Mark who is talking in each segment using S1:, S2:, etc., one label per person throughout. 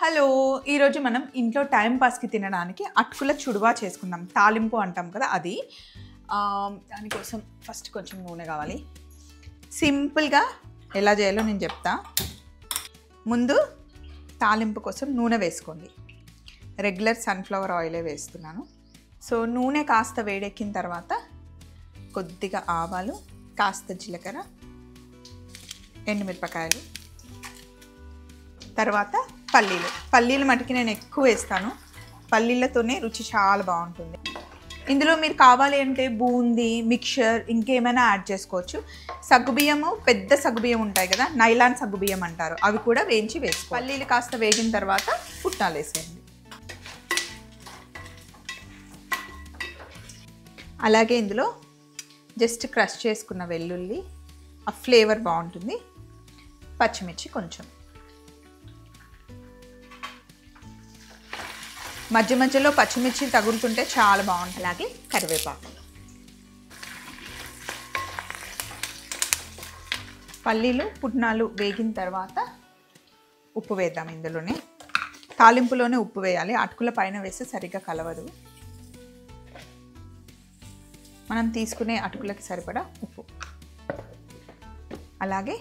S1: Hello, ఈరోజు మనం ఇంట్లో టైం పాస్కి తినడానికి అటుకుల చుడువా చేసుకుందాం. తాలింపు అంటాం కదా అది. దానికోసం ఫస్ట్ కొంచెం నూనె కావాలి. సింపుల్గా ఎలా చేయాలో నేను చెప్తా. ముందు తాలింపు కోసం నూనె వేసుకోండి. రెగ్యులర్ సన్ఫ్లవర్ ఆయిలే వేస్తున్నాను. సో నూనె కాస్త వేడెక్కిన తర్వాత కొద్దిగా ఆవాలు, కాస్త జీలకర్ర, ఎండుమిరపకాయలు, తర్వాత పల్లీలు మటుకి నేను ఎక్కువ వేస్తాను. పల్లీలతోనే రుచి చాలా బాగుంటుంది. ఇందులో మీరు కావాలి అంటే బూందీ, మిక్చర్ ఇంకేమైనా యాడ్ చేసుకోవచ్చు. సగ్గుబియ్యము, పెద్ద సగ్గుబియ్యం ఉంటాయి కదా, నైలాన్ సగ్గుబియ్యం అంటారు, అవి కూడా వేయించి వేసుకో. పల్లీలు కాస్త వేగిన తర్వాత పుట్నాలు వేసేయండి. అలాగే ఇందులో జస్ట్ క్రష్ చేసుకున్న వెల్లుల్లి, ఆ ఫ్లేవర్ బాగుంటుంది. పచ్చిమిర్చి కొంచెం, మధ్య మధ్యలో పచ్చిమిర్చి తగులుతుంటే చాలా బాగుంటుంది. అలాగే కరివేపాకు. పల్లీలు, పుట్నాలు వేగిన తర్వాత ఉప్పు వేద్దాం. ఇందులోనే తాలింపులోనే ఉప్పు వేయాలి, అటుకుల పైన వేస్తే సరిగ్గా కలవదు. మనం తీసుకునే అటుకులకి సరిపడా ఉప్పు, అలాగే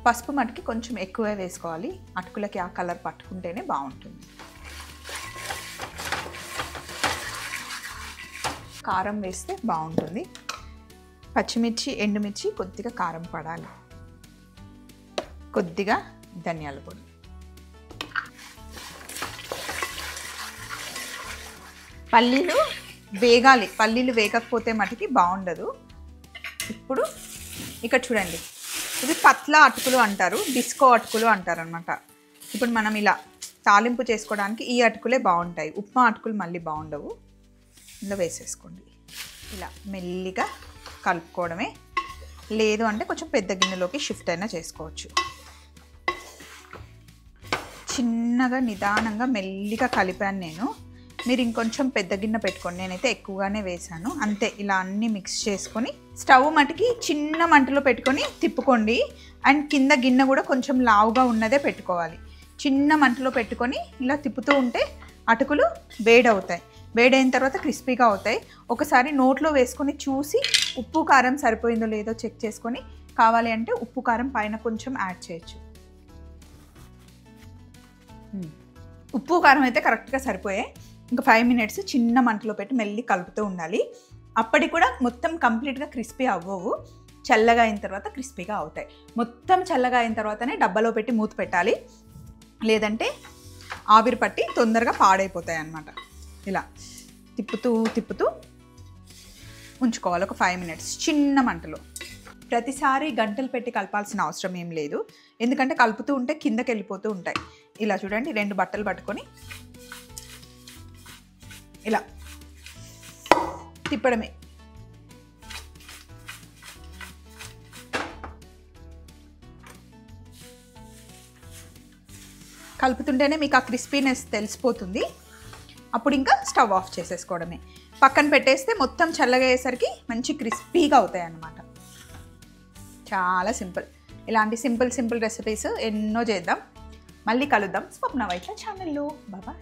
S1: పసుపు మటుకి కొంచెం ఎక్కువే వేసుకోవాలి. అటుకులకి ఆ కలర్ పట్టుకుంటేనే బాగుంటుంది. కారం వేస్తే బాగుంటుంది. పచ్చిమిర్చి, ఎండుమిర్చి కొద్దిగా కారం పడాలి. కొద్దిగా ధనియాల పొడి. పల్లీలు వేగాలి. పల్లీలు వేగకపోతే మటుకి బాగుండదు. ఇప్పుడు ఇక్కడ చూడండి, ఇది పత్లా అటుకులు అంటారు, డిస్కో అటుకులు అంటారు అనమాట. ఇప్పుడు మనం ఇలా తాలింపు చేసుకోవడానికి ఈ అటుకులే బాగుంటాయి. ఉప్మా అటుకులు మళ్ళీ బాగుండవు. ఇందులో వేసేసుకోండి. ఇలా మెల్లిగా కలుపుకోవడమే. లేదు అంటే కొంచెం పెద్ద గిన్నెలోకి షిఫ్ట్ అయినా చేసుకోవచ్చు. చిన్నగా నిదానంగా మెల్లిగా కలిపాను నేను. మీరు ఇంకొంచెం పెద్ద గిన్నె పెట్టుకోండి. నేనైతే ఎక్కువగానే వేసాను. అంతే. ఇలా అన్నీ మిక్స్ చేసుకొని స్టవ్ మటుకి చిన్న మంటలో పెట్టుకొని తిప్పుకోండి. అండ్ కింద గిన్నె కూడా కొంచెం లావుగా ఉన్నదే పెట్టుకోవాలి. చిన్న మంటలో పెట్టుకొని ఇలా తిప్పుతూ ఉంటే అటుకులు వేడవుతాయి. వేడైన తర్వాత క్రిస్పీగా అవుతాయి. ఒకసారి నోట్లో వేసుకొని చూసి ఉప్పు కారం సరిపోయిందో లేదో చెక్ చేసుకొని కావాలి అంటే ఉప్పు కారం పైన కొంచెం యాడ్ చేయొచ్చు. ఉప్పు కారం అయితే కరెక్ట్గా సరిపోయాయి. ఇంకా 5 మినిట్స్ చిన్న మంటలో పెట్టి మెల్లి కలుపుతూ ఉండాలి. అప్పటికి కూడా మొత్తం కంప్లీట్గా క్రిస్పీ అవ్వవు. చల్లగా అయిన తర్వాత క్రిస్పీగా అవుతాయి. మొత్తం చల్లగా అయిన తర్వాతనే డబ్బాలో పెట్టి మూత పెట్టాలి. లేదంటే ఆవిరి పట్టి తొందరగా పాడైపోతాయి అన్నమాట. ఇలా తిప్పుతూ ఉంచుకోవాలి ఒక 5 మినిట్స్ చిన్న మంటలో. ప్రతిసారి గంటలు పెట్టి కలపాల్సిన అవసరం ఏం లేదు, ఎందుకంటే కలుపుతూ ఉంటే కిందకి వెళ్ళిపోతూ ఉంటాయి. ఇలా చూడండి, 2 బట్టలు పట్టుకొని ఇలా తిప్పడమే. కలుపుతుంటేనే మీకు ఆ క్రిస్పీనెస్ తెలిసిపోతుంది. అప్పుడు ఇంకా స్టవ్ ఆఫ్ చేసేసుకోవడమే. పక్కన పెట్టేస్తే మొత్తం చల్లగా అయ్యేసరికి మంచి క్రిస్పీగా అవుతాయి అన్నమాట. చాలా సింపుల్. ఇలాంటి సింపుల్ రెసిపీస్ ఎన్నో చేద్దాం. మళ్ళీ కలుద్దాం స్వప్న వైట్ల ఛానల్లో. బాయ్.